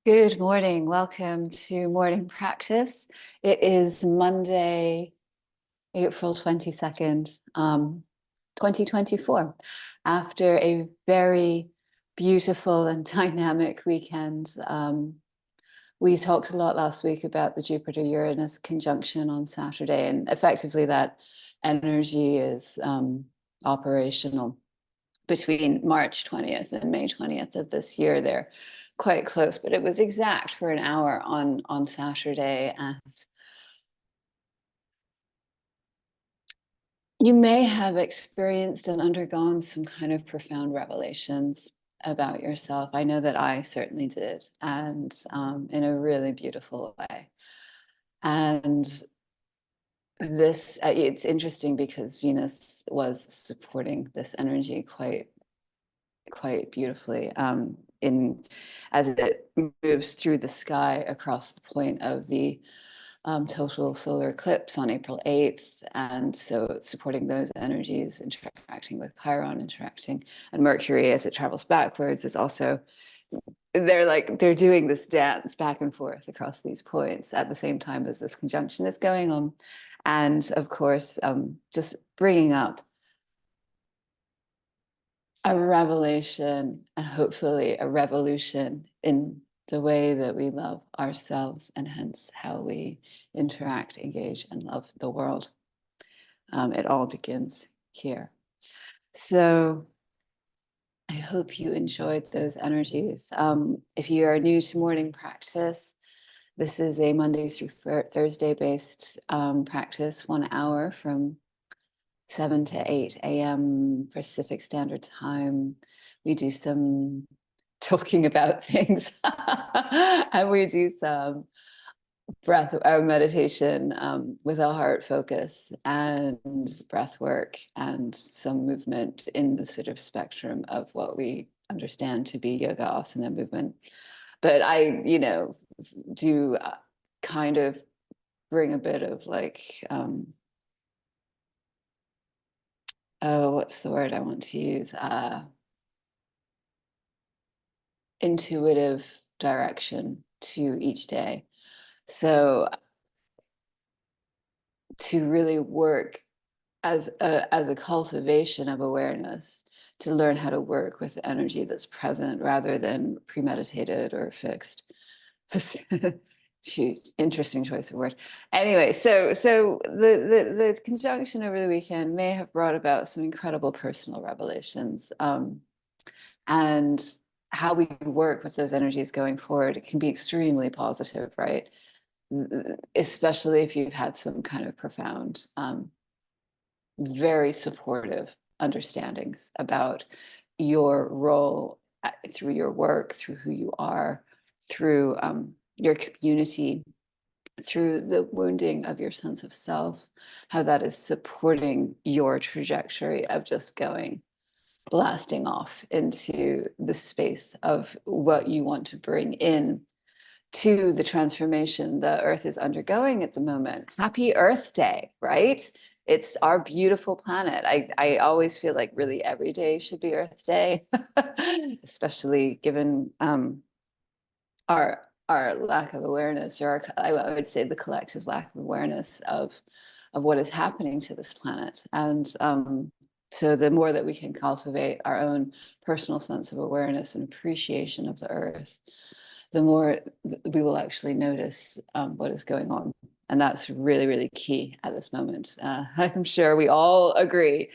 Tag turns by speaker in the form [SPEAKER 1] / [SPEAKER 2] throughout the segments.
[SPEAKER 1] Good morning. Welcome to morning practice. It is Monday, April 22nd, 2024. After a very beautiful and dynamic weekend, we talked a lot last week about the Jupiter-Uranus conjunction on Saturday, and effectively that energy is operational between March 20th and May 20th of this year. They're quite close, but it was exact for an hour on Saturday. And you may have experienced and undergone some kind of profound revelations about yourself. I know that I certainly did, and in a really beautiful way. And this, it's interesting because Venus was supporting this energy quite beautifully in as it moves through the sky across the point of the total solar eclipse on April 8th. And so it's supporting those energies, interacting with Chiron, interacting, and Mercury as it travels backwards is also, they're doing this dance back and forth across these points at the same time as this conjunction is going on. And of course, just bringing up a revelation and hopefully a revolution in the way that we love ourselves and hence how we interact, engage, and love the world. It all begins here. So I hope you enjoyed those energies. If you are new to morning practice, this is a Monday through Thursday based practice, 1 hour from 7 to 8 a.m. Pacific Standard Time. We do some talking about things and we do some breath meditation with a heart focus and breath work and some movement in the sort of spectrum of what we understand to be yoga asana movement. But I, do kind of bring a bit of what's the word I want to use? Intuitive direction to each day. So to really work as a cultivation of awareness, to learn how to work with energy that's present rather than premeditated or fixed. Interesting choice of word. Anyway, so the conjunction over the weekend may have brought about some incredible personal revelations, and how we work with those energies going forward. It can be extremely positive, right? Especially if you've had some kind of profound, very supportive understandings about your role through your work, through who you are, through your community, through the wounding of your sense of self, how that is supporting your trajectory of just going blasting off into the space of what you want to bring in to the transformation the Earth is undergoing at the moment. Happy Earth Day, right? It's our beautiful planet. I always feel like really every day should be Earth Day, especially given our lack of awareness, or I would say the collective lack of awareness of what is happening to this planet. And so the more that we can cultivate our own personal sense of awareness and appreciation of the Earth, the more we will actually notice what is going on. And that's really, really key at this moment. I'm sure we all agree.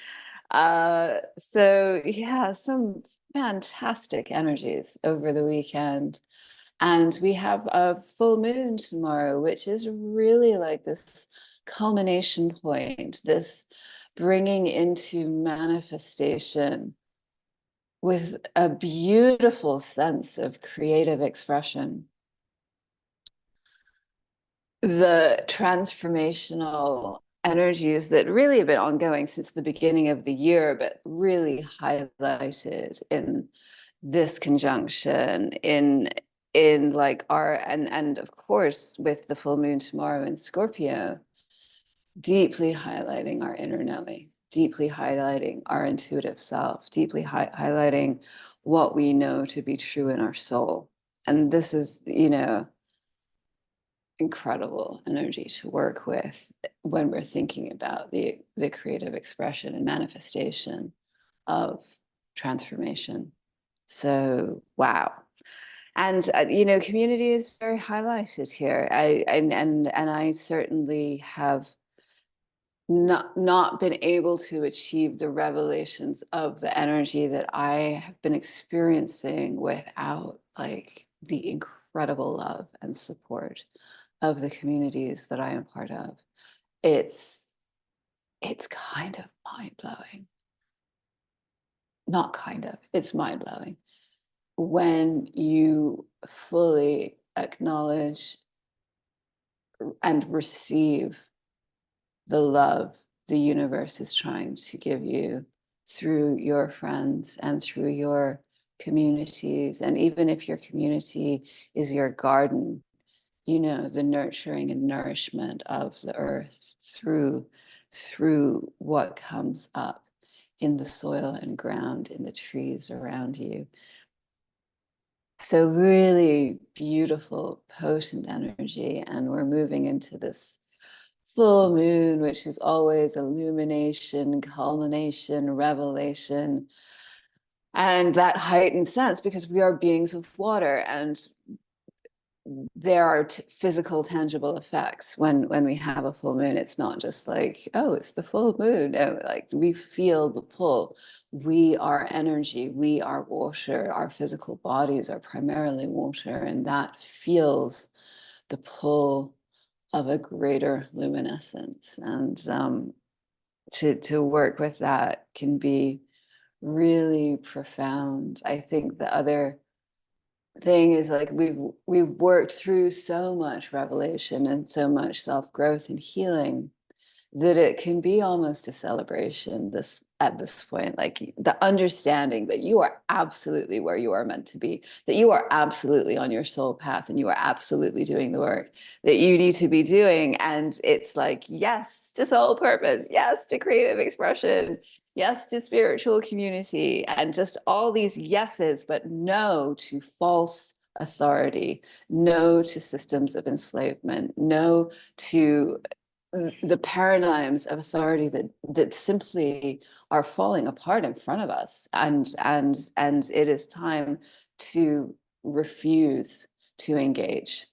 [SPEAKER 1] So yeah, some fantastic energies over the weekend. And we have a full moon tomorrow, which is really like this culmination point, this bringing into manifestation with a beautiful sense of creative expression. The transformational energies that really have been ongoing since the beginning of the year, but really highlighted in this conjunction, in like our and of course with the full moon tomorrow in Scorpio, deeply highlighting our inner knowing, deeply highlighting our intuitive self, deeply highlighting what we know to be true in our soul. and this is, you know, incredible energy to work with when we're thinking about the creative expression and manifestation of transformation. So, wow. And you know, community is very highlighted here. And I certainly have not been able to achieve the revelations of the energy that I have been experiencing without like the incredible love and support of the communities that I am part of. It's it's kind of mind-blowing. Not kind of, it's mind-blowing when you fully acknowledge and receive the love the universe is trying to give you through your friends and through your communities. And even if your community is your garden, you know, the nurturing and nourishment of the earth through what comes up in the soil and ground, in the trees around you. So really beautiful, potent energy. And we're moving into this full moon, which is always illumination, culmination, revelation, and that heightened sense, because we are beings of water, and there are physical, tangible effects when we have a full moon. It's not just like, oh, it's the full moon. No, like we feel the pull. We are energy. We are water. Our physical bodies are primarily water, and that feels the pull of a greater luminescence. And to work with that can be really profound. I think the other thing is like we've worked through so much revelation and so much self-growth and healing that it can be almost a celebration this at this point, like the understanding that you are absolutely where you are meant to be, that you are absolutely on your soul path, and you are absolutely doing the work that you need to be doing. And it's like, yes to soul purpose, yes to creative expression, yes to spiritual community, and just all these yeses, but no to false authority, no to systems of enslavement, no to the paradigms of authority that simply are falling apart in front of us. And it is time to refuse to engage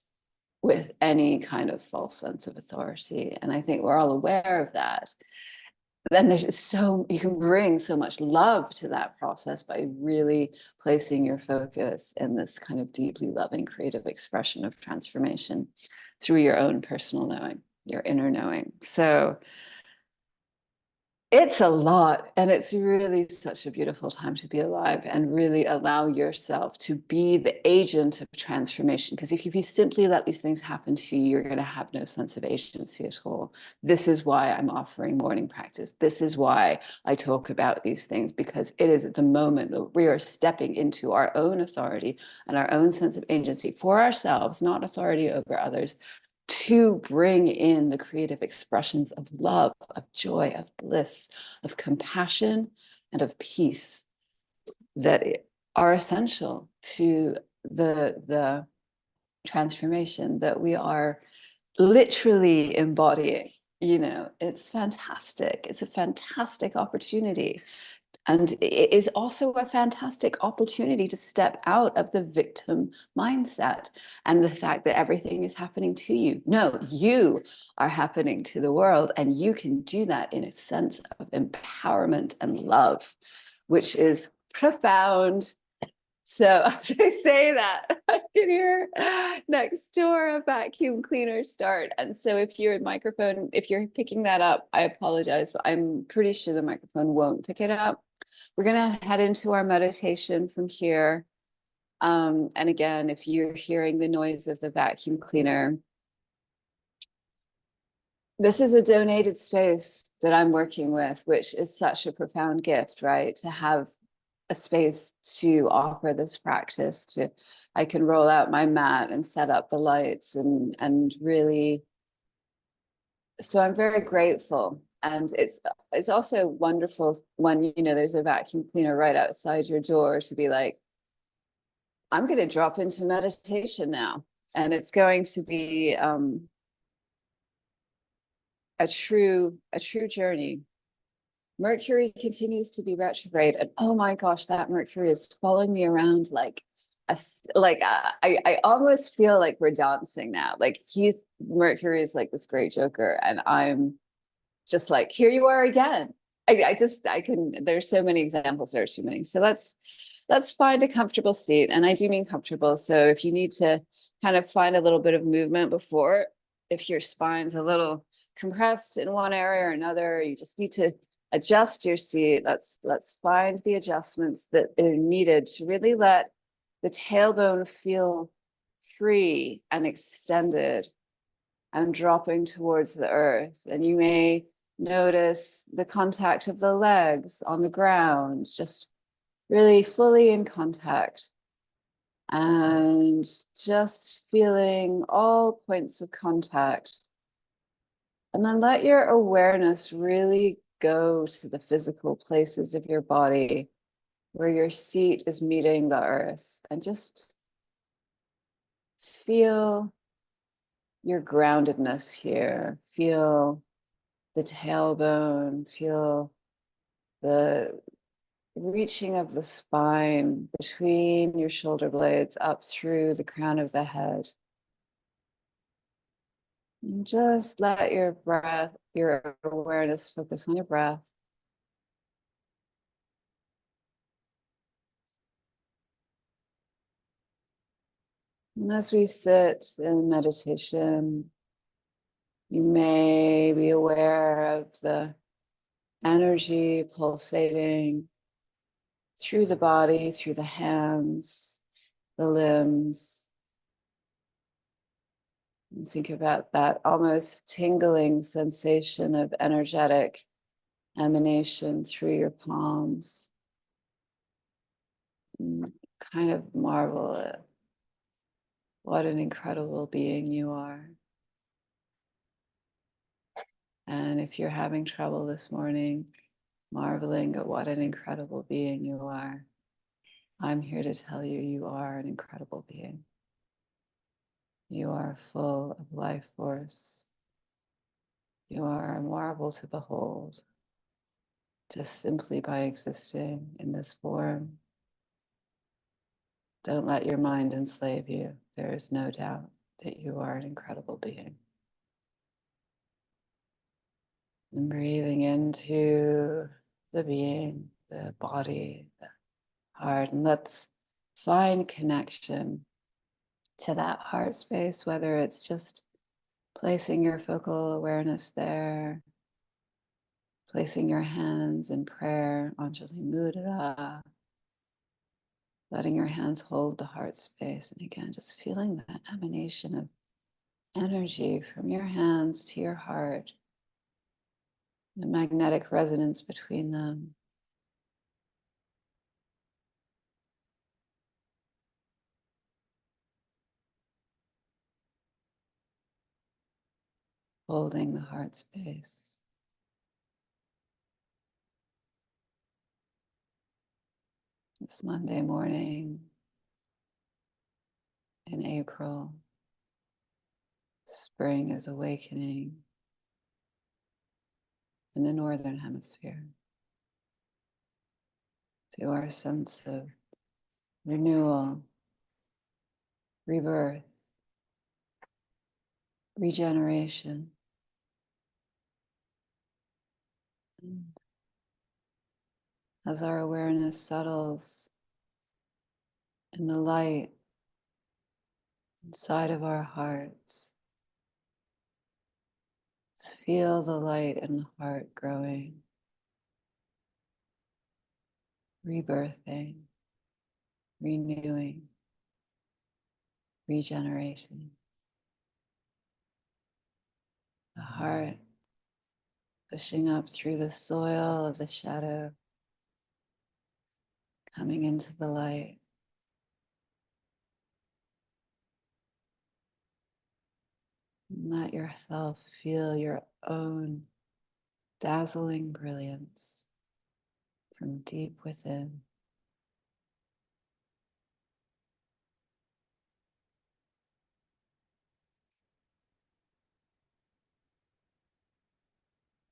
[SPEAKER 1] with any kind of false sense of authority. And I think we're all aware of that. Then there's so you can bring so much love to that process by really placing your focus in this kind of deeply loving creative expression of transformation through your own personal knowing, your inner knowing. So it's a lot, and it's really such a beautiful time to be alive and really allow yourself to be the agent of transformation. Because if you simply let these things happen to you, you're going to have no sense of agency at all. This is why I'm offering morning practice. This is why I talk about these things, because it is at the moment that we are stepping into our own authority and our own sense of agency for ourselves, not authority over others, to bring in the creative expressions of love, of joy, of bliss, of compassion, and of peace that are essential to the transformation that we are literally embodying. You know, it's fantastic. It's a fantastic opportunity. And it is also a fantastic opportunity to step out of the victim mindset and the fact that everything is happening to you. No, you are happening to the world, and you can do that in a sense of empowerment and love, which is profound. So as I say that, I can hear next door a vacuum cleaner start. And so if you're picking that up, I apologize, but I'm pretty sure the microphone won't pick it up. We're going to head into our meditation from here. And again, if you're hearing the noise of the vacuum cleaner, this is a donated space that I'm working with, which is such a profound gift, right? To have a space to offer this practice, I can roll out my mat and set up the lights and really, so I'm very grateful. And it's also wonderful when, you know, there's a vacuum cleaner right outside your door to be like, I'm going to drop into meditation now, and it's going to be a true journey. Mercury continues to be retrograde, and oh my gosh, that Mercury is following me around like I almost feel like we're dancing now. Like Mercury is like this great joker, and I'm just like, here you are again. I can, there's so many examples, there's too many. So let's find a comfortable seat. And I do mean comfortable. So if you need to kind of find a little bit of movement before, if your spine's a little compressed in one area or another, you just need to adjust your seat. Let's find the adjustments that are needed to really let the tailbone feel free and extended and dropping towards the earth. And you may notice the contact of the legs on the ground, just really fully in contact. And just feeling all points of contact. And then let your awareness really go to the physical places of your body where your seat is meeting the earth, and just feel your groundedness here. Feel the tailbone, feel the reaching of the spine between your shoulder blades up through the crown of the head. And just let your breath, your awareness focus on your breath. And as we sit in meditation, you may be aware of the energy pulsating through the body, through the hands, the limbs. And think about that almost tingling sensation of energetic emanation through your palms. And kind of marvel at what an incredible being you are. And if you're having trouble this morning, marveling at what an incredible being you are, I'm here to tell you, you are an incredible being. You are full of life force. You are a marvel to behold, just simply by existing in this form. Don't let your mind enslave you. There is no doubt that you are an incredible being. And breathing into the being, the body, the heart, and let's find connection to that heart space, whether it's just placing your focal awareness there, placing your hands in prayer, Anjali Mudra, letting your hands hold the heart space. And again, just feeling that emanation of energy from your hands to your heart, the magnetic resonance between them. Holding the heart space. This Monday morning in April, spring is awakening in the Northern Hemisphere to our sense of renewal, rebirth, regeneration. And as our awareness settles in the light inside of our hearts, let's feel the light in the heart growing, rebirthing, renewing, regeneration. The heart pushing up through the soil of the shadow, coming into the light. And let yourself feel your own dazzling brilliance from deep within.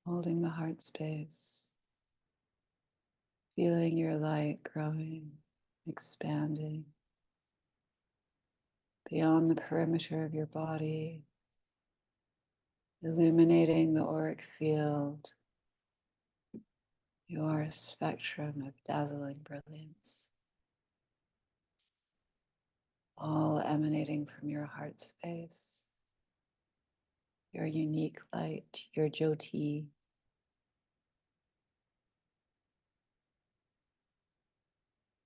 [SPEAKER 1] holding the heart space, feeling your light growing, expanding beyond the perimeter of your body, illuminating the auric field. You are a spectrum of dazzling brilliance, all emanating from your heart space, your unique light, your Jyoti.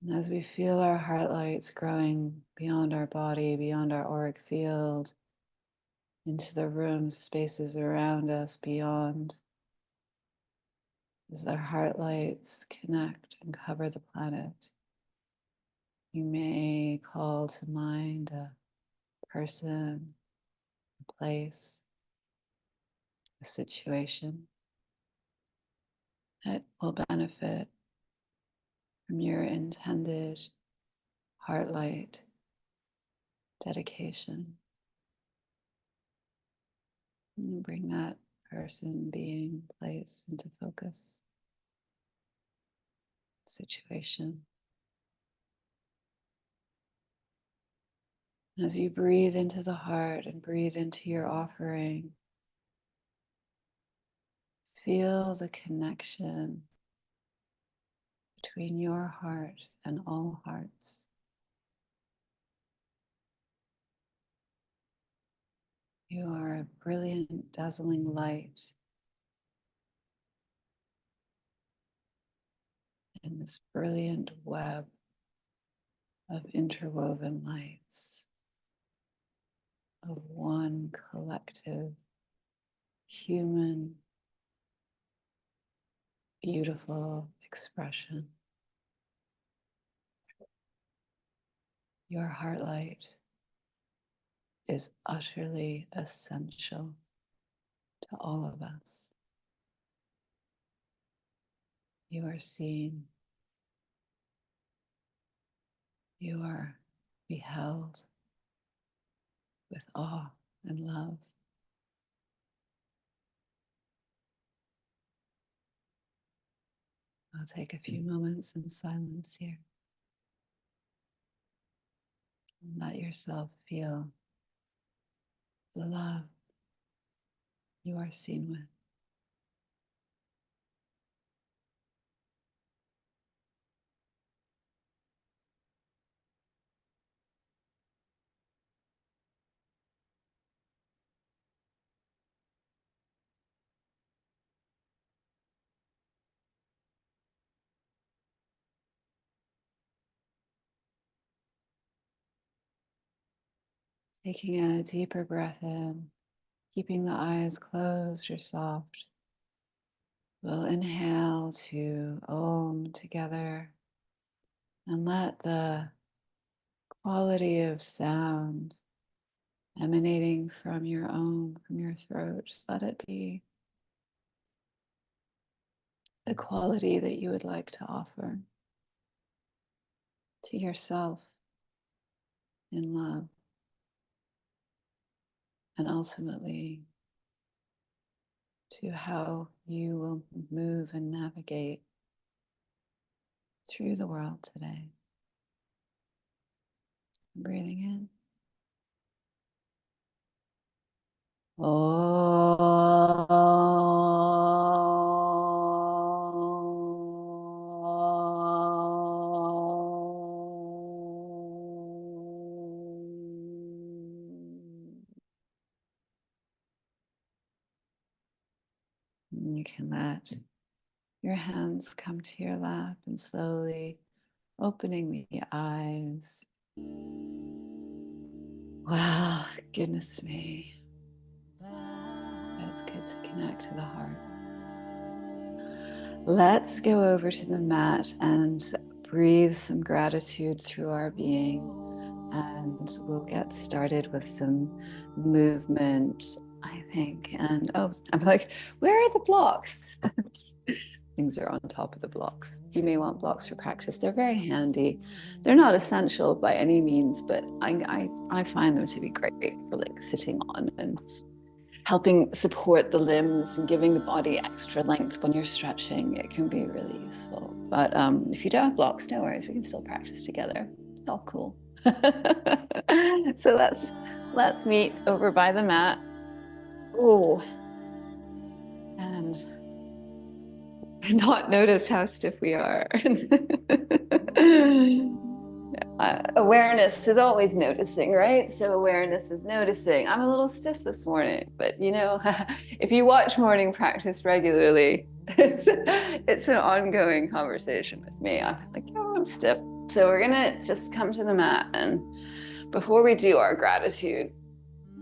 [SPEAKER 1] And as we feel our heart lights growing beyond our body, beyond our auric field, into the rooms, spaces around us, beyond, as our heart lights connect and cover the planet, you may call to mind a person, a place, a situation that will benefit from your intended heart light dedication. And bring that person, being, place into focus, situation. As you breathe into the heart and breathe into your offering, feel the connection between your heart and all hearts. You are a brilliant, dazzling light in this brilliant web of interwoven lights, of one collective, human, beautiful expression. Your heart light is utterly essential to all of us. You are seen. You are beheld with awe and love. I'll take a few moments in silence here. And let yourself feel the love you are seen with. Taking a deeper breath in, keeping the eyes closed or soft. We'll inhale to Om together and let the quality of sound emanating from your Om, from your throat, let it be the quality that you would like to offer to yourself in love, and ultimately to how you will move and navigate through the world today. Breathing in. You can let your hands come to your lap and slowly opening the eyes. Wow, goodness me. But it's good to connect to the heart. Let's go over to the mat and breathe some gratitude through our being. And we'll get started with some movement, I think. And oh, I'm like, where are the blocks? Things are on top of the blocks. You may want blocks for practice. They're very handy. They're not essential by any means, but I find them to be great for like sitting on and helping support the limbs and giving the body extra length when you're stretching. It can be really useful. But if you don't have blocks, no worries, we can still practice together. It's all cool. So let's meet over by the mat. Oh, and not notice how stiff we are. Awareness is always noticing, right? So awareness is noticing. I'm a little stiff this morning, but you know, if you watch morning practice regularly, it's an ongoing conversation with me. I'm like, oh, I'm stiff. So we're gonna just come to the mat, and before we do our gratitude,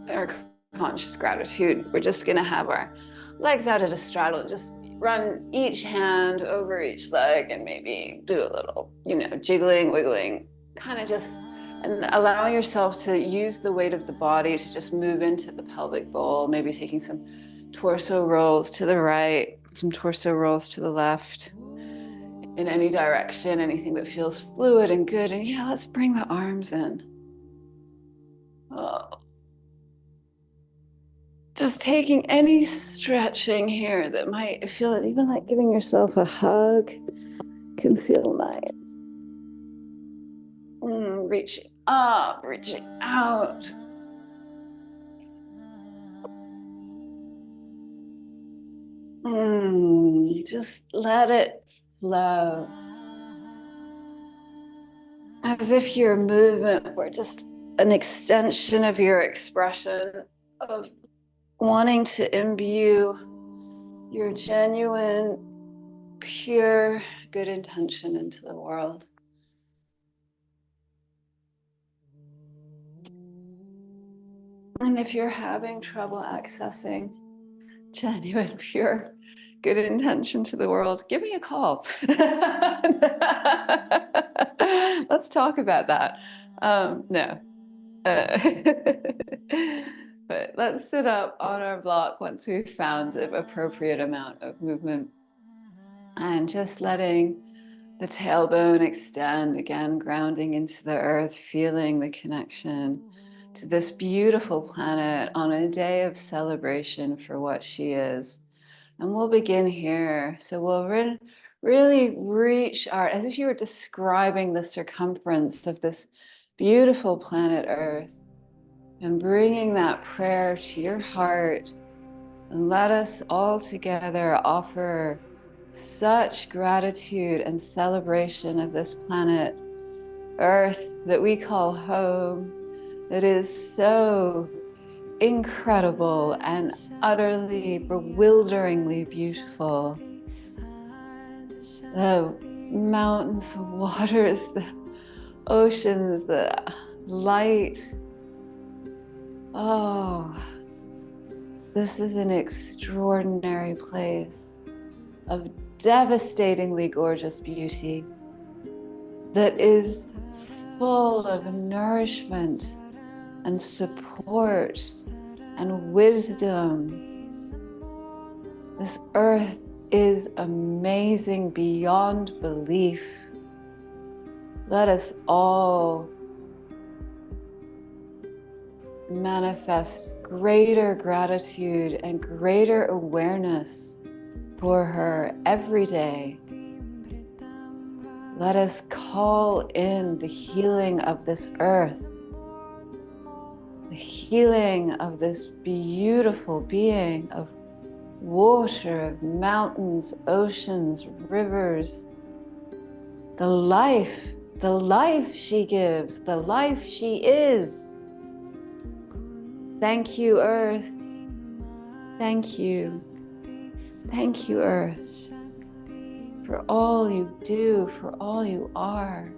[SPEAKER 1] our conscious gratitude, we're just gonna have our legs out at a straddle, just run each hand over each leg and maybe do a little, you know, jiggling, wiggling, kind of just, and allowing yourself to use the weight of the body to just move into the pelvic bowl, maybe taking some torso rolls to the right, some torso rolls to the left, in any direction, anything that feels fluid and good. And yeah, let's bring the arms in. Oh. Just taking any stretching here that might feel it, even like giving yourself a hug can feel nice. Reaching up, reaching out. Just let it flow. As if your movement were just an extension of your expression of wanting to imbue your genuine, pure, good intention into the world. And if you're having trouble accessing genuine, pure, good intention to the world, give me a call. Let's talk about that. No. But let's sit up on our block once we've found an appropriate amount of movement, and just letting the tailbone extend, again, grounding into the earth, feeling the connection to this beautiful planet on a day of celebration for what she is. And we'll begin here. So we'll really reach out, as if you were describing the circumference of this beautiful planet Earth, and bringing that prayer to your heart. And let us all together offer such gratitude and celebration of this planet Earth that we call home, that is so incredible and utterly bewilderingly beautiful. The mountains, the waters, the oceans, the light. Oh, this is an extraordinary place of devastatingly gorgeous beauty that is full of nourishment and support and wisdom. This earth is amazing beyond belief. Let us all manifest greater gratitude and greater awareness for her every day. Let us call in the healing of this earth, the healing of this beautiful being of water, of mountains, oceans, rivers, the life she gives, the life she is. Thank you, Earth. Thank you. Thank you, Earth, for all you do, for all you are,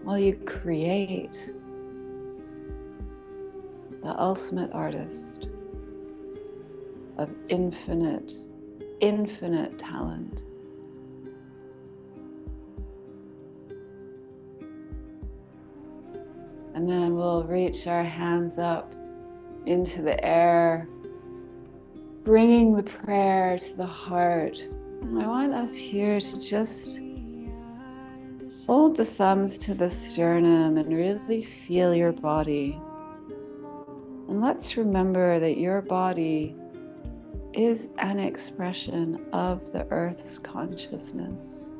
[SPEAKER 1] all you create, the ultimate artist of infinite, infinite talent. And then we'll reach our hands up into the air, bringing the prayer to the heart. I want us here to just hold the thumbs to the sternum and really feel your body. And let's remember that your body is an expression of the earth's consciousness.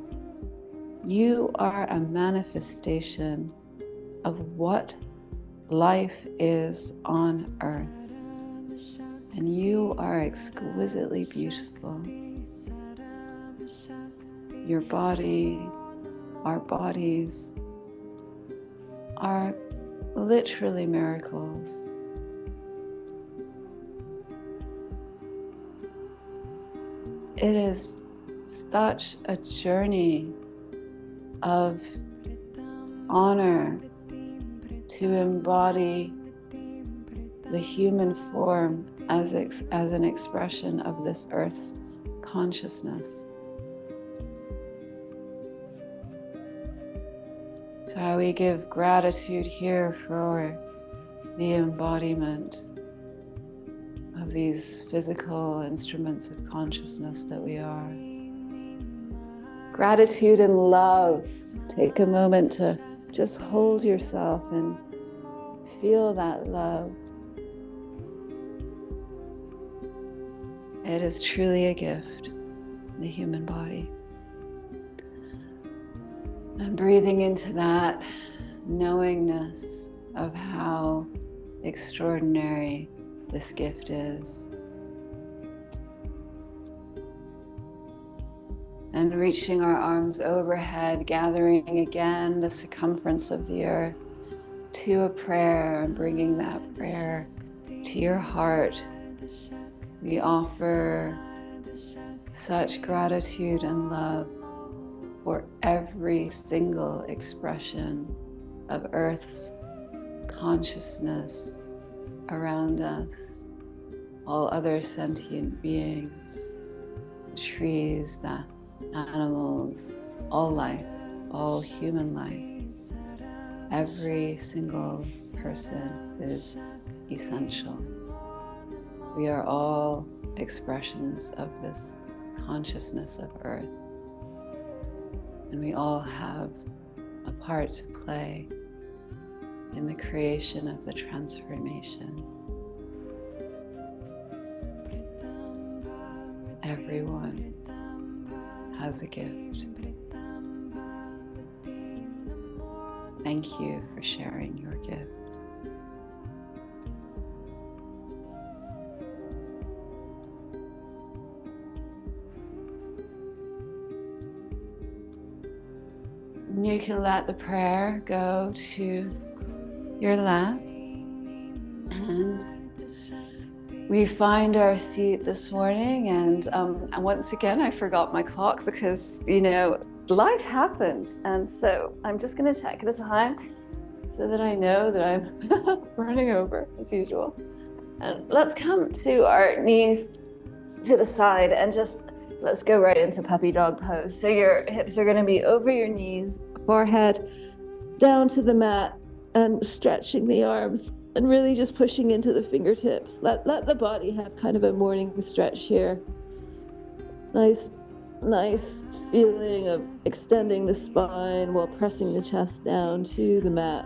[SPEAKER 1] You are a manifestation of what life is on earth. And you are exquisitely beautiful. Your body, our bodies, are literally miracles. It is such a journey of honor to embody the human form as an expression of this earth's consciousness. So we give gratitude here for the embodiment of these physical instruments of consciousness that we are. Gratitude and love. Take a moment to just hold yourself and feel that love. It is truly a gift, the human body. And breathing into that knowingness of how extraordinary this gift is. And reaching our arms overhead, gathering again the circumference of the earth to a prayer and bringing that prayer to your heart. We offer such gratitude and love for every single expression of Earth's consciousness around us, all other sentient beings, the trees, the animals, all life, all human life. Every single person is essential. We are all expressions of this consciousness of Earth. And we all have a part to play in the creation of the transformation. Everyone has a gift. Thank you for sharing your gift. You can let the prayer go to your lap, and we find our seat this morning. And once again, I forgot my clock because, life happens. And so I'm just going to check the time so that I know that I'm running over as usual. And let's come to our knees to the side and just let's go right into puppy dog pose. So your hips are going to be over your knees, forehead down to the mat, and stretching the arms and really just pushing into the fingertips. Let the body have kind of a morning stretch here. Nice feeling of extending the spine while pressing the chest down to the mat,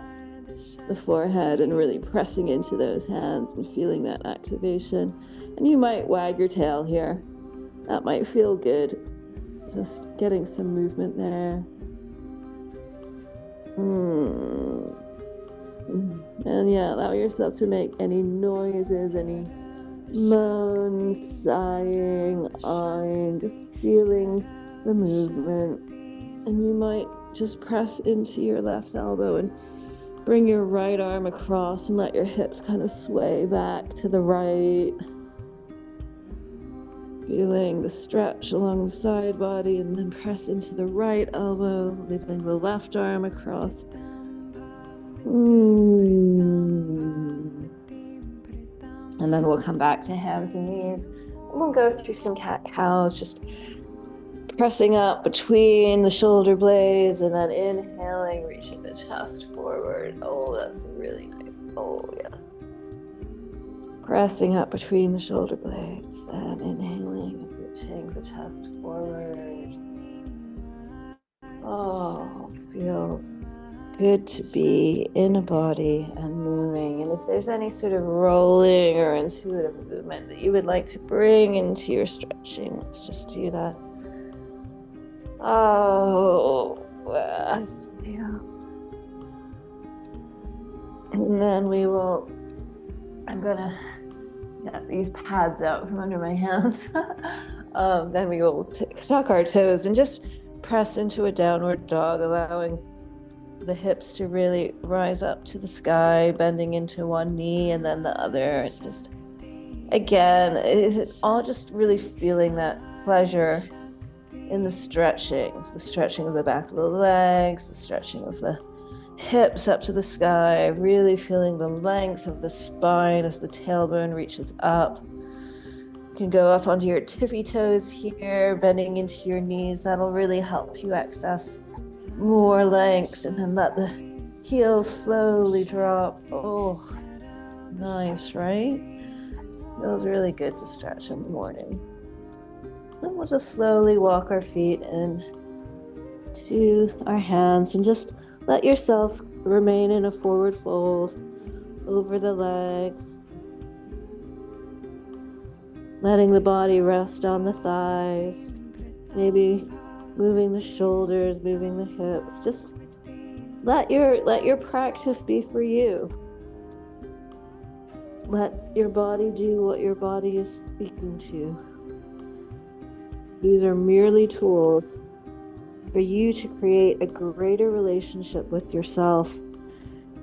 [SPEAKER 1] the forehead, and really pressing into those hands and feeling that activation. And you might wag your tail here. That might feel good. Just getting some movement there. And yeah, allow yourself to make any noises, any moans, sighing, awing, just feeling the movement. And you might just press into your left elbow and bring your right arm across and let your hips kind of sway back to the right. Feeling the stretch along the side body, and then press into the right elbow, leaving the left arm across. And then we'll come back to hands and knees. We'll go through some cat-cows, just pressing up between the shoulder blades, and then inhaling, reaching the chest forward. Oh, that's really nice. Oh, yes. Pressing up between the shoulder blades and inhaling, reaching the chest forward. Oh, feels
[SPEAKER 2] good to be in a body and moving. And if there's any sort of rolling or intuitive movement that you would like to bring into your stretching, let's just do that. Oh, yeah. And then I'm gonna get these pads out from under my hands. Then we will tuck our toes and just press into a downward dog, allowing the hips to really rise up to the sky, bending into one knee and then the other. And just, again, is it all just really feeling that pleasure in the stretching of the back of the legs, the stretching of the hips up to the sky, really feeling the length of the spine as the tailbone reaches up. You can go up onto your tippy toes here, bending into your knees. That'll really help you access more length, and then let the heels slowly drop. Oh, nice, right? Feels really good to stretch in the morning. Then we'll just slowly walk our feet in to our hands and just let yourself remain in a forward fold over the legs, letting the body rest on the thighs, maybe moving the shoulders, moving the hips. Just let your practice be for you. Let your body do what your body is speaking to. These are merely tools for you to create a greater relationship with yourself,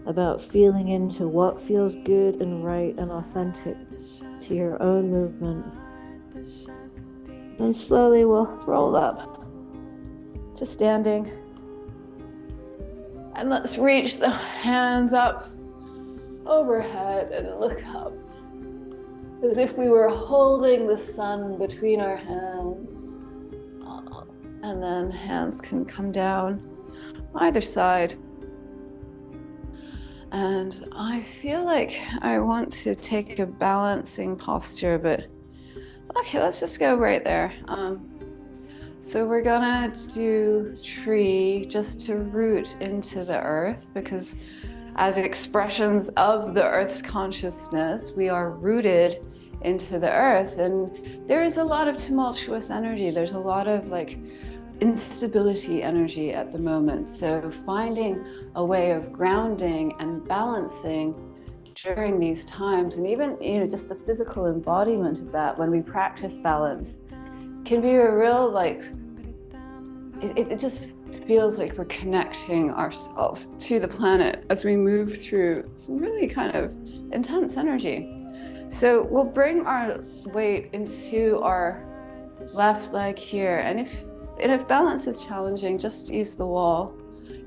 [SPEAKER 2] about feeling into what feels good and right and authentic to your own movement. And slowly we'll roll up to standing. And let's reach the hands up overhead and look up as if we were holding the sun between our hands. And then hands can come down either side. And I feel like I want to take a balancing posture, but okay, let's just go right there. So we're gonna do tree just to root into the earth, because as expressions of the earth's consciousness, we are rooted into the earth, and there is a lot of tumultuous energy. There's a lot of like instability energy at the moment. So finding a way of grounding and balancing during these times, and even just the physical embodiment of that when we practice balance, can be a real it just feels like we're connecting ourselves to the planet as we move through some really kind of intense energy. So we'll bring our weight into our left leg here, and if balance is challenging, just use the wall.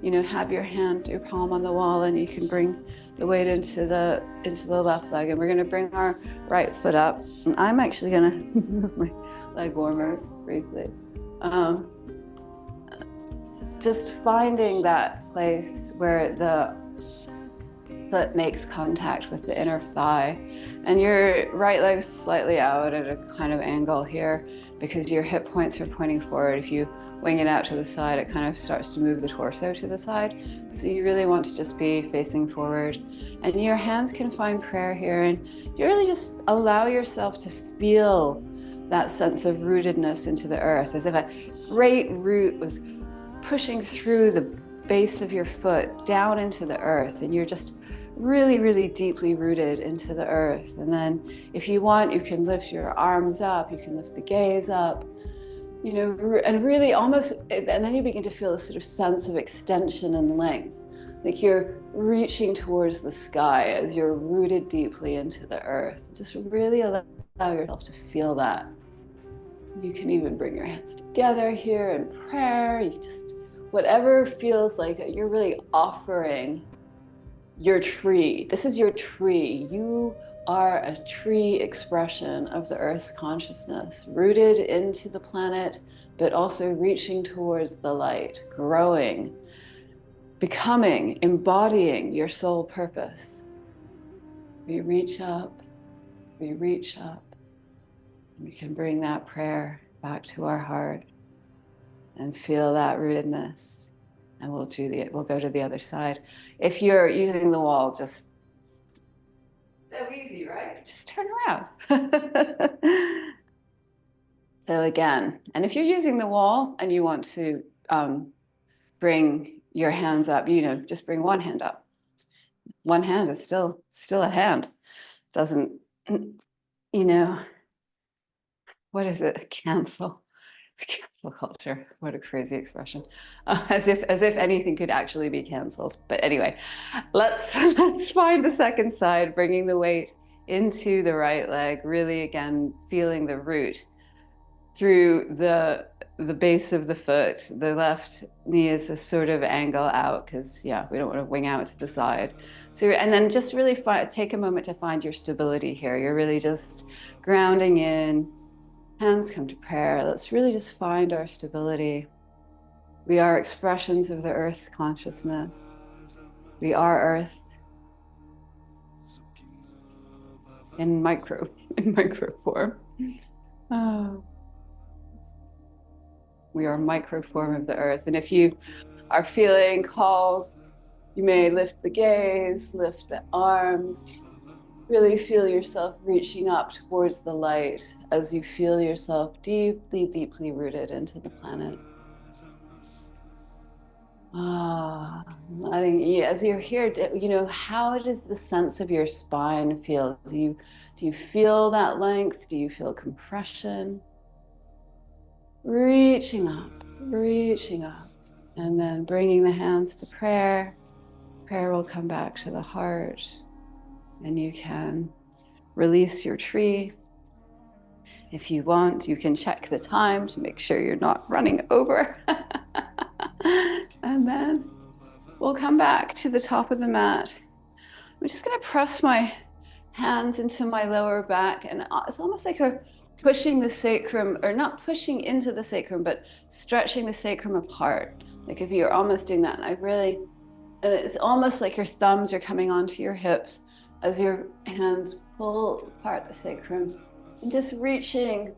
[SPEAKER 2] Have your palm on the wall, and you can bring the weight into the left leg. And we're going to bring our right foot up. And I'm actually going to use my leg warmers briefly. Just finding that place where the foot makes contact with the inner thigh, and your right leg's slightly out at a kind of angle here because your hip points are pointing forward. If you wing it out to the side, it kind of starts to move the torso to the side. So you really want to just be facing forward, and your hands can find prayer here, and you really just allow yourself to feel that sense of rootedness into the earth, as if a great root was pushing through the base of your foot down into the earth, and you're just really, really deeply rooted into the earth. And then if you want, you can lift your arms up, you can lift the gaze up, and really almost, and then you begin to feel a sort of sense of extension and length, like you're reaching towards the sky as you're rooted deeply into the earth. Just really allow yourself to feel that. You can even bring your hands together here in prayer. You just, whatever feels like you're really offering your tree. This is your tree. You are a tree expression of the earth's consciousness, rooted into the planet, but also reaching towards the light, growing, becoming, embodying your soul purpose. We reach up, we reach up. We can bring that prayer back to our heart and feel that rootedness. And we'll go to the other side. If you're using the wall, just so easy, right? Just turn around. So again, and if you're using the wall and you want to bring your hands up, just bring one hand up. One hand is still a hand. Doesn't, what is it? Cancel culture. What a crazy expression. As if anything could actually be canceled. But anyway, let's find the second side, bringing the weight into the right leg, really again feeling the root through the base of the foot. The left knee is a sort of angle out because we don't want to wing out to the side. So, and then just really take a moment to find your stability here. You're really just grounding in. Hands come to prayer. Let's really just find our stability. We are expressions of the earth's consciousness. We are earth in micro form. Oh. We are micro form of the earth. And if you are feeling called, you may lift the gaze, lift the arms, really feel yourself reaching up towards the light as you feel yourself deeply, deeply rooted into the planet. As you're here, how does the sense of your spine feel? Do you feel that length? Do you feel compression? Reaching up, and then bringing the hands to prayer. Prayer will come back to the heart, and you can release your tree. If you want, you can check the time to make sure you're not running over. And then we'll come back to the top of the mat. I'm just going to press my hands into my lower back, and it's almost like we're pushing the sacrum, or not pushing into the sacrum, but stretching the sacrum apart. Like if you're almost doing that, and it's almost like your thumbs are coming onto your hips as your hands pull apart the sacrum, and just reaching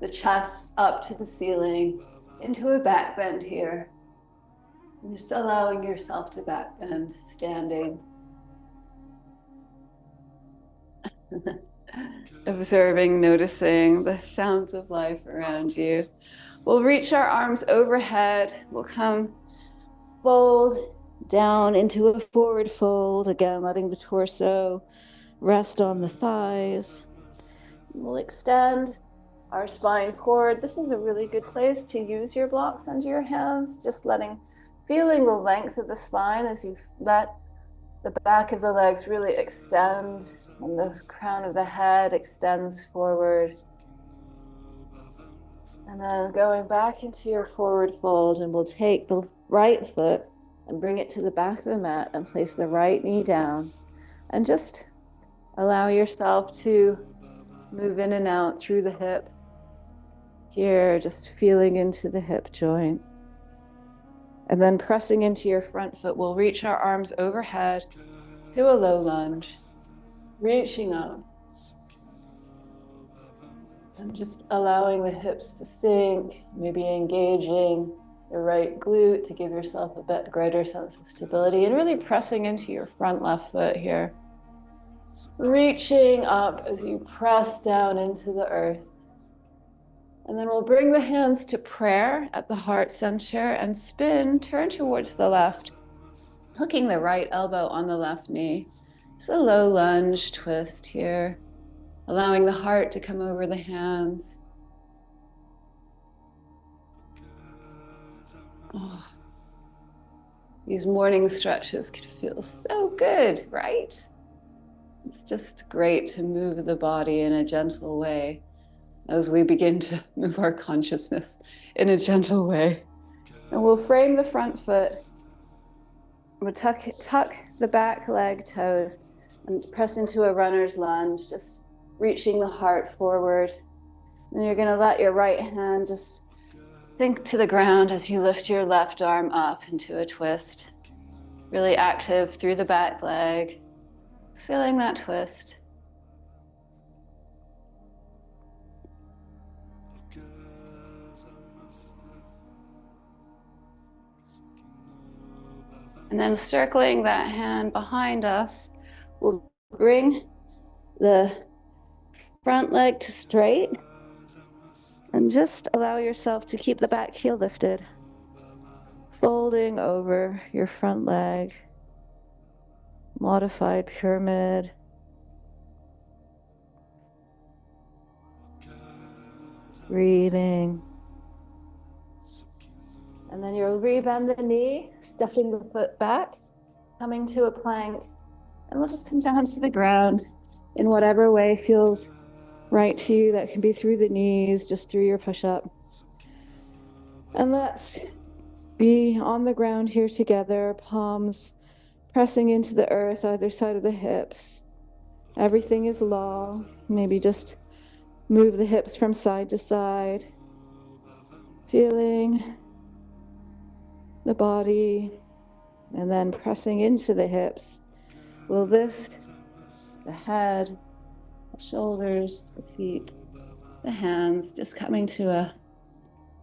[SPEAKER 2] the chest up to the ceiling into a back bend here. And just allowing yourself to back bend, standing. Observing, noticing the sounds of life around you. We'll reach our arms overhead. We'll come fold down into a forward fold, again letting the torso rest on the thighs. We'll extend our spine forward. This is a really good place to use your blocks under your hands, just feeling the length of the spine as you let the back of the legs really extend, and the crown of the head extends forward. And then going back into your forward fold, and we'll take the right foot and bring it to the back of the mat and place the right knee down, and just allow yourself to move in and out through the hip. Here, just feeling into the hip joint. And then pressing into your front foot, we'll reach our arms overhead to a low lunge, reaching up. And just allowing the hips to sink, maybe engaging the right glute to give yourself a bit greater sense of stability, and really pressing into your front left foot here. Reaching up as you press down into the earth. And then we'll bring the hands to prayer at the heart center and turn towards the left, hooking the right elbow on the left knee. It's a low lunge twist here, allowing the heart to come over the hands. Oh, these morning stretches can feel so good, right? It's just great to move the body in a gentle way as we begin to move our consciousness in a gentle way. And we'll frame the front foot. We'll tuck the back leg toes and press into a runner's lunge, just reaching the heart forward. And you're going to let your right hand just sink to the ground as you lift your left arm up into a twist. Really active through the back leg. Just feeling that twist. And then circling that hand behind us, we'll bring the front leg to straight and just allow yourself to keep the back heel lifted. Folding over your front leg, modified pyramid. Breathing. And then you'll rebend the knee, stepping the foot back, coming to a plank, and we'll just come down to the ground in whatever way feels right to you. That can be through the knees, just through your push-up. And let's be on the ground here together, palms pressing into the earth, either side of the hips. Everything is long. Maybe just move the hips from side to side, feeling the body, and then pressing into the hips. We'll lift the head, the shoulders, the feet, the hands, just coming to a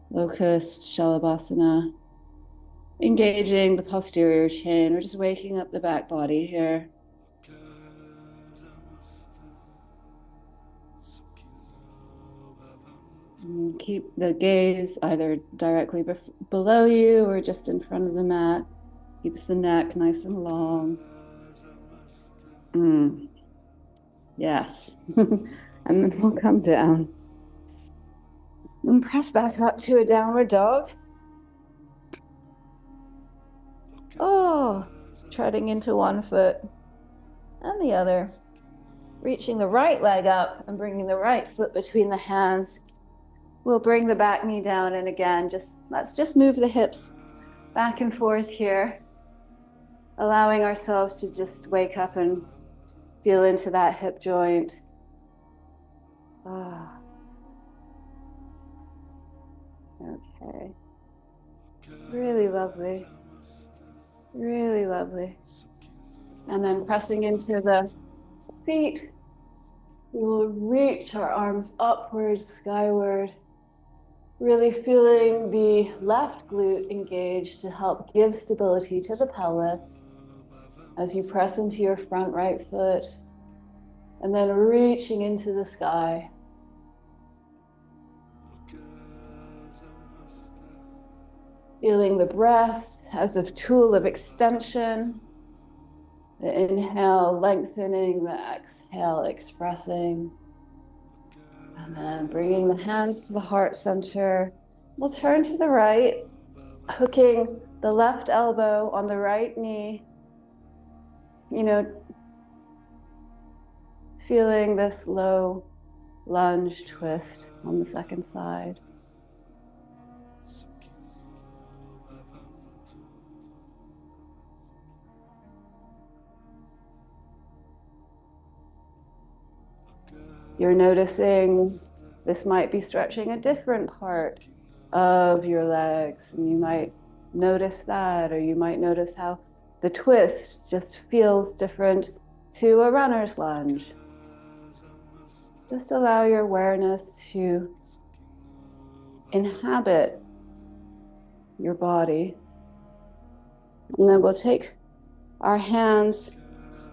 [SPEAKER 2] locust shalabhasana, engaging the posterior chain. We're just waking up the back body here. And keep the gaze either directly below you or just in front of the mat. Keeps the neck nice and long. Yes. And then we'll come down and press back up to a downward dog. Oh, treading into one foot and the other. Reaching the right leg up and bringing the right foot between the hands. We'll bring the back knee down, and again, let's just move the hips back and forth here, allowing ourselves to just wake up and feel into that hip joint. Okay. Really lovely. Really lovely. And then pressing into the feet, we will reach our arms upwards, skyward, really feeling the left glute engaged to help give stability to the pelvis as you press into your front right foot, and then reaching into the sky. Feeling the breath as a tool of extension, the inhale lengthening, the exhale expressing, and then bringing the hands to the heart center. We'll turn to the right, hooking the left elbow on the right knee, feeling this low lunge twist on the second side. You're noticing this might be stretching a different part of your legs, and you might notice that, or you might notice how the twist just feels different to a runner's lunge. Just allow your awareness to inhabit your body. And then we'll take our hands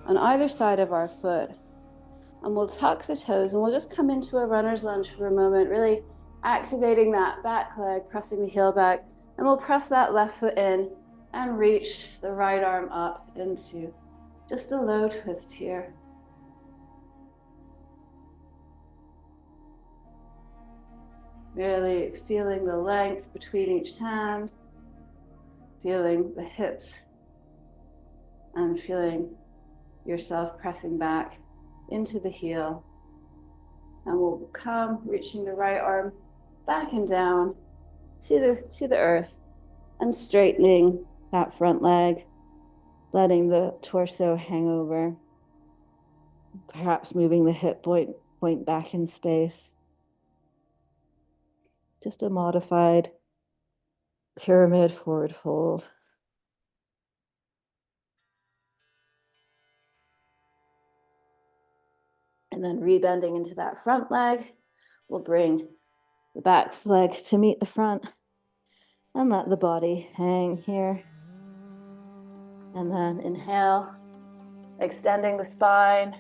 [SPEAKER 2] on either side of our foot, and we'll tuck the toes, and we'll just come into a runner's lunge for a moment, really activating that back leg, pressing the heel back, and we'll press that left foot in and reach the right arm up into just a low twist here. Really feeling the length between each hand, feeling the hips, and feeling yourself pressing back into the heel. And we'll come reaching the right arm back and down to the earth and straightening that front leg, letting the torso hang over, perhaps moving the hip point back in space. Just a modified pyramid forward fold. And then rebending into that front leg, we'll bring the back leg to meet the front and let the body hang here. And then inhale, extending the spine.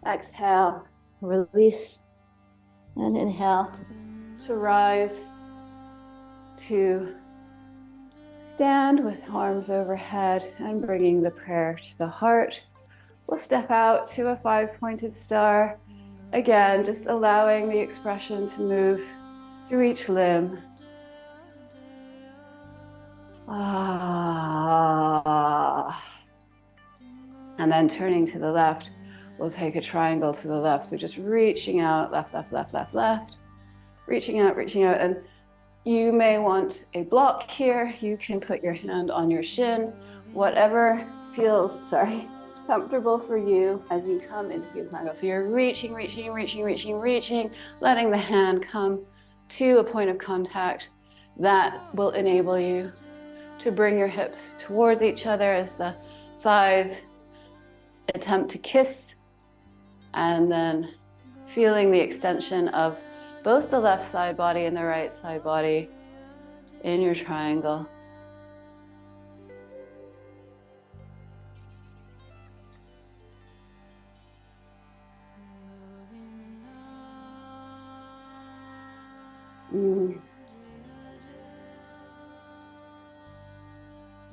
[SPEAKER 2] Exhale, release. And inhale to rise, to stand with arms overhead and bringing the prayer to the heart. We'll step out to a 5-pointed star. Again, just allowing the expression to move through each limb. And then turning to the left, we'll take a triangle to the left. So just reaching out, left, left, left, left, left. Reaching out, and you may want a block here. You can put your hand on your shin, whatever feels, comfortable for you as you come into the triangle. So you're reaching, letting the hand come to a point of contact that will enable you to bring your hips towards each other as the thighs attempt to kiss, and then feeling the extension of both the left side body and the right side body in your triangle.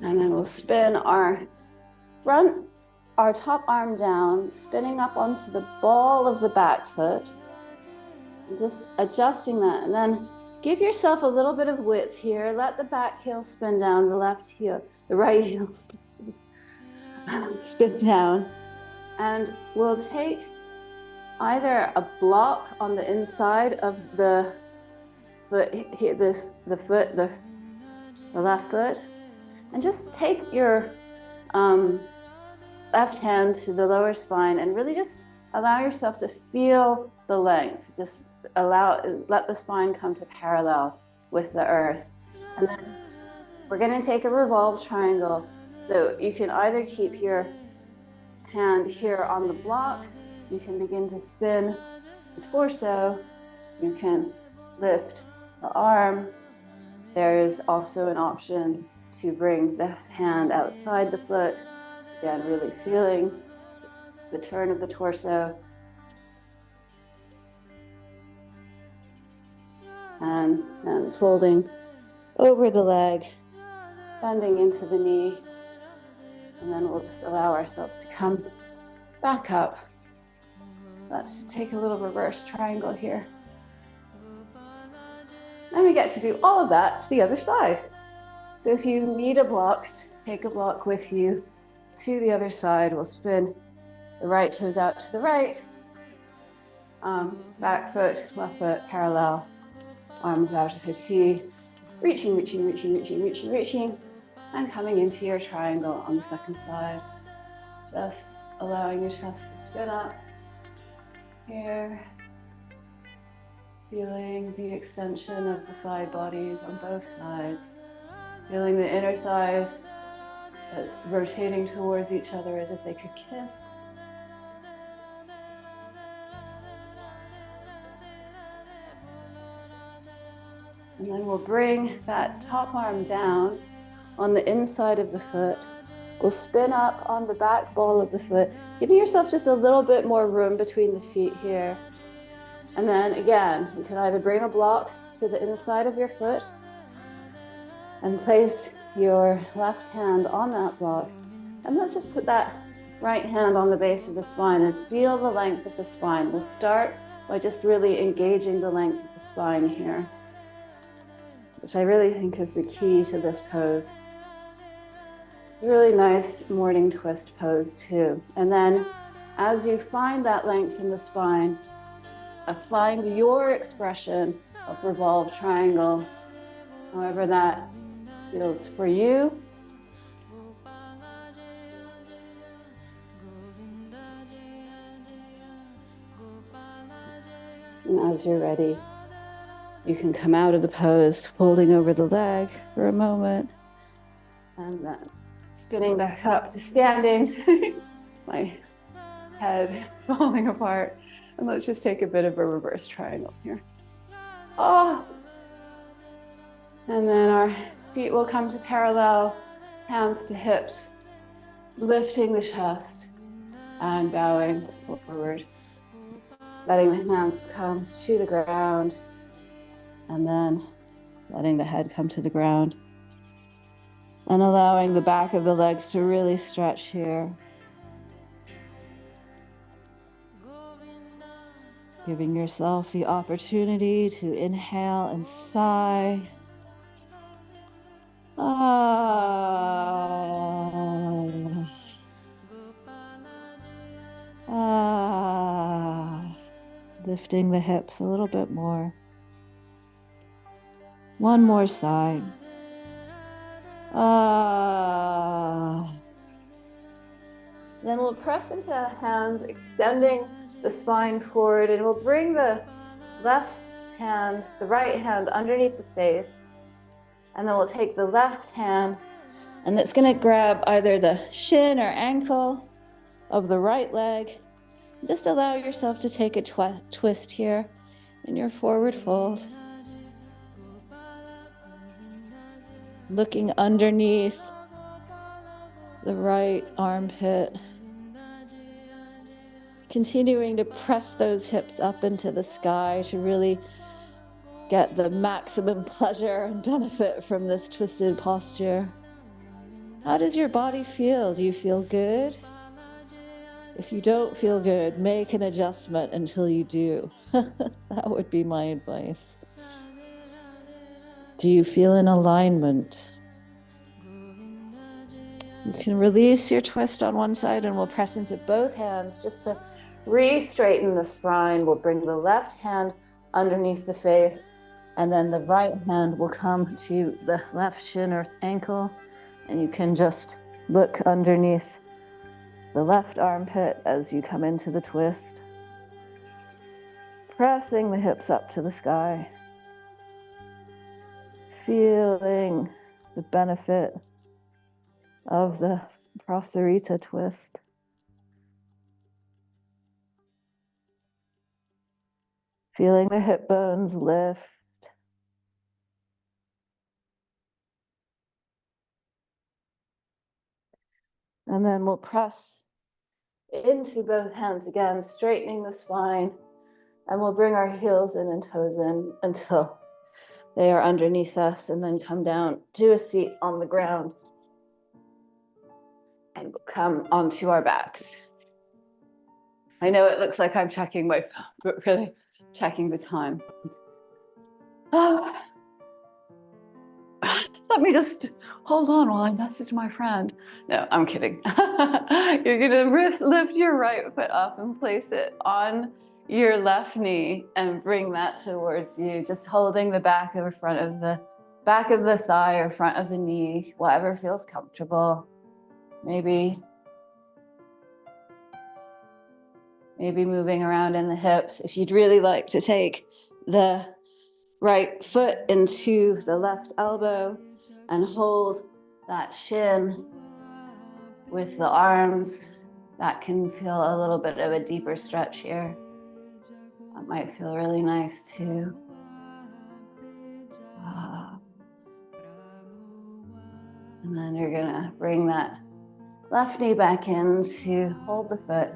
[SPEAKER 2] And then we'll spin our top arm down, spinning up onto the ball of the back foot. And just adjusting that, and then give yourself a little bit of width here. Let the back heel spin down, the right heel spin down. And we'll take either a block on the inside of the foot here, the left foot, and just take your left hand to the lower spine and really just allow yourself to feel the length. Just let the spine come to parallel with the earth. And then we're going to take a revolved triangle. So you can either keep your hand here on the block, you can begin to spin the torso, you can lift the arm. There is also an option to bring the hand outside the foot. Again, really feeling the turn of the torso. And folding over the leg, bending into the knee. And then we'll just allow ourselves to come back up. Let's take a little reverse triangle here. And we get to do all of that to the other side. So if you need a block, take a block with you to the other side. We'll spin the right toes out to the right. Back foot, left foot parallel. Arms out to see, reaching, and coming into your triangle on the second side. Just allowing your chest to spin up here. Feeling the extension of the side bodies on both sides. Feeling the inner thighs rotating towards each other as if they could kiss. And then we'll bring that top arm down on the inside of the foot. We'll spin up on the back ball of the foot, giving yourself just a little bit more room between the feet here. And then again, you can either bring a block to the inside of your foot and place your left hand on that block. And let's just put that right hand on the base of the spine and feel the length of the spine. We'll start by just really engaging the length of the spine here, which I really think is the key to this pose. It's a really nice morning twist pose too. And then as you find that length in the spine, find your expression of revolved triangle, however that feels for you. And as you're ready, you can come out of the pose, folding over the leg for a moment, and then spinning back up to standing, my head falling apart. And let's just take a bit of a reverse triangle here. Oh, and then our feet will come to parallel, hands to hips, lifting the chest and bowing forward, letting the hands come to the ground, and then letting the head come to the ground, and allowing the back of the legs to really stretch here. Giving yourself the opportunity to inhale and sigh. Lifting the hips a little bit more. One more sigh. Then we'll press into the hands, extending the spine forward, and we'll bring the left hand, the right hand underneath the face. And then we'll take the left hand, and it's going to grab either the shin or ankle of the right leg. Just allow yourself to take a twist here in your forward fold. Looking underneath the right armpit. Continuing to press those hips up into the sky to really get the maximum pleasure and benefit from this twisted posture. How does your body feel? Do you feel good? If you don't feel good, make an adjustment until you do. That would be my advice. Do you feel in alignment? You can release your twist on one side, and we'll press into both hands just to re-straighten the spine. We'll bring the left hand underneath the face, and then the right hand will come to the left shin or ankle, and you can just look underneath the left armpit as you come into the twist. Pressing the hips up to the sky. Feeling the benefit of the Prasarita twist. Feeling the hip bones lift. And then we'll press into both hands again, straightening the spine. And we'll bring our heels in and toes in until they are underneath us, and then come down to a seat on the ground. And we'll come onto our backs. I know it looks like I'm checking my phone, but really checking the time. Oh. Let me just hold on while I message my friend. No, I'm kidding. You're gonna lift your right foot up and place it on your left knee and bring that towards you, just holding the back of the thigh or front of the knee, whatever feels comfortable. Maybe moving around in the hips. If you'd really like to take the right foot into the left elbow and hold that shin with the arms, that can feel a little bit of a deeper stretch here. That might feel really nice too. And then you're gonna bring that left knee back in to hold the foot,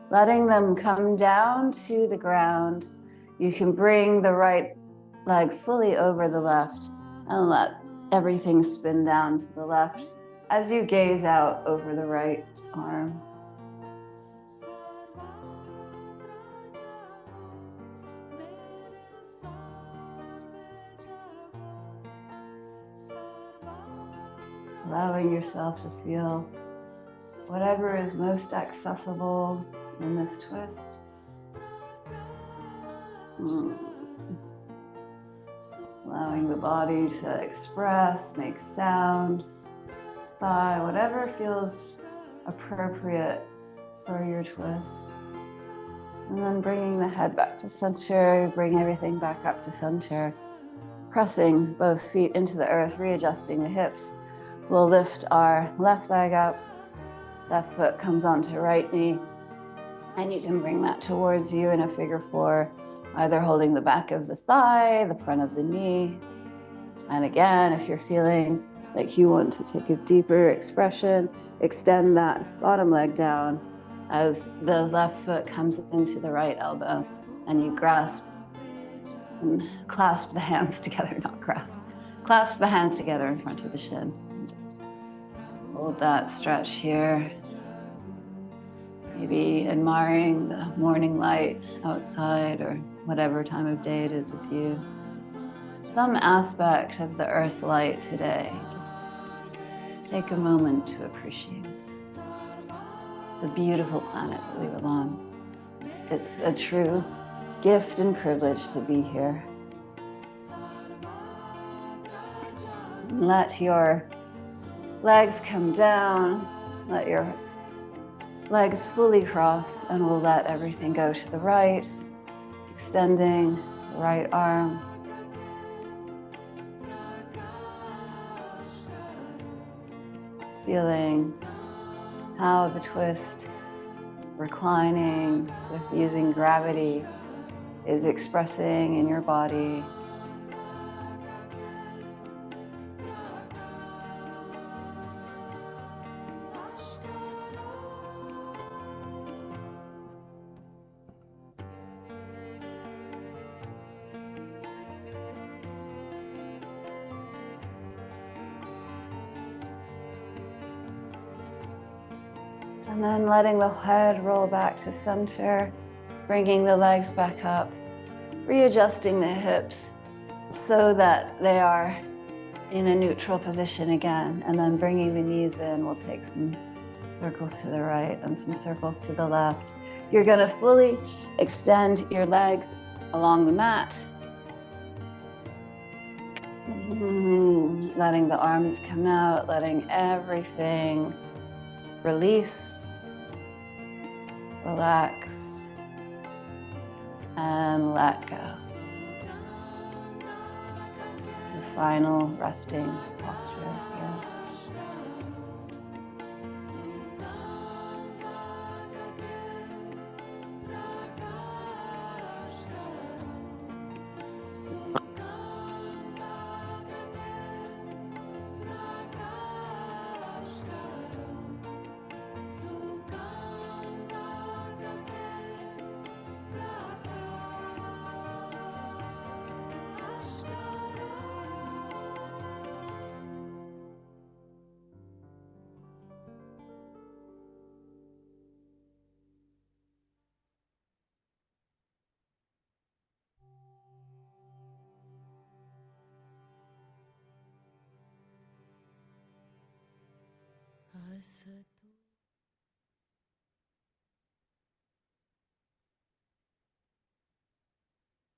[SPEAKER 2] letting them come down to the ground. You can bring the right leg fully over the left and let everything spin down to the left as you gaze out over the right arm. Allowing yourself to feel whatever is most accessible in this twist. Allowing the body to express, make sound, sigh, whatever feels appropriate for your twist. And then bringing the head back to center, bring everything back up to center. Pressing both feet into the earth, readjusting the hips. We'll lift our left leg up, left foot comes onto right knee, and you can bring that towards you in a figure four, either holding the back of the thigh, the front of the knee. And again, if you're feeling Like you want to take a deeper expression, extend that bottom leg down as the left foot comes into the right elbow, and you grasp and clasp the hands together, not grasp. Clasp the hands together in front of the shin. And just hold that stretch here. Maybe admiring the morning light outside or whatever time of day it is with you. Some aspect of the earth light today. Just take a moment to appreciate the beautiful planet that we live on. It's a true gift and privilege to be here. Let your legs come down. Let your legs fully cross, and we'll let everything go to the right, extending the right arm. Feeling how the twist, reclining with using gravity, is expressing in your body. And then letting the head roll back to center, bringing the legs back up, readjusting the hips so that they are in a neutral position again, and then bringing the knees in. We'll take some circles to the right and some circles to the left. You're going to fully extend your legs along the mat. Letting the arms come out, letting everything release, relax, and let go. The final resting posture here.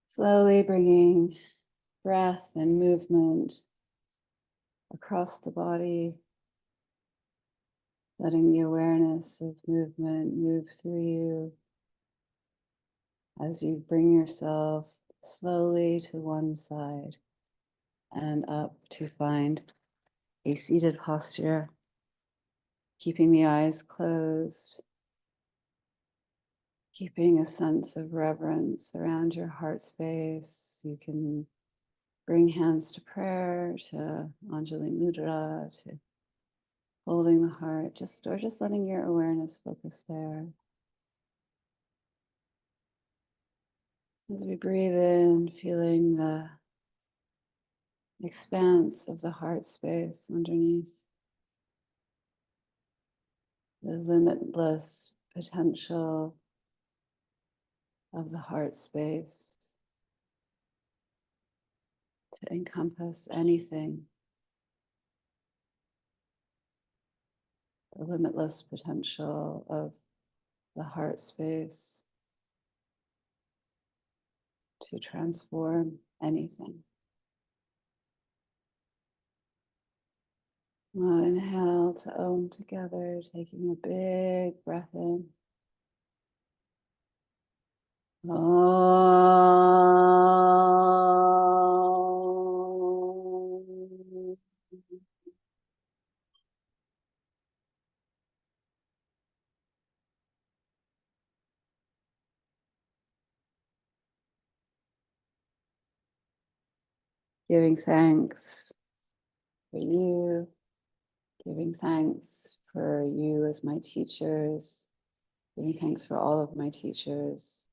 [SPEAKER 2] Slowly bringing breath and movement across the body, letting the awareness of movement move through you as you bring yourself slowly to one side and up to find a seated posture, keeping the eyes closed, keeping a sense of reverence around your heart space. You can bring hands to prayer, to Anjali Mudra, to holding the heart, or just letting your awareness focus there. As we breathe in, feeling the expanse of the heart space underneath, the limitless potential of the heart space to encompass anything, the limitless potential of the heart space to transform anything. We'll inhale to Om together, taking a big breath in. Om. Giving thanks
[SPEAKER 1] for you, giving thanks for you as my teachers, giving thanks for all of my teachers,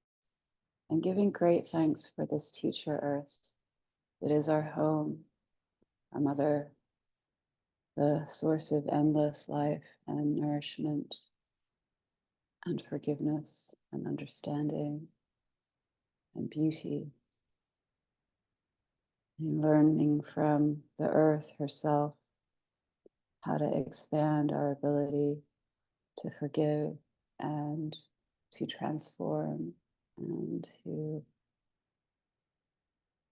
[SPEAKER 1] and giving great thanks for this teacher earth that is our home, our mother, the source of endless life and nourishment and forgiveness and understanding and beauty. And learning from the earth herself how to expand our ability to forgive and to transform and to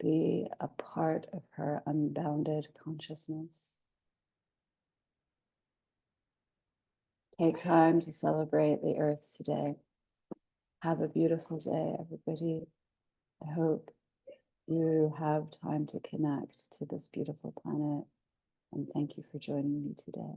[SPEAKER 1] be a part of her unbounded consciousness. Take time to celebrate the earth today. Have a beautiful day, everybody. I hope you have time to connect to this beautiful planet. And thank you for joining me today.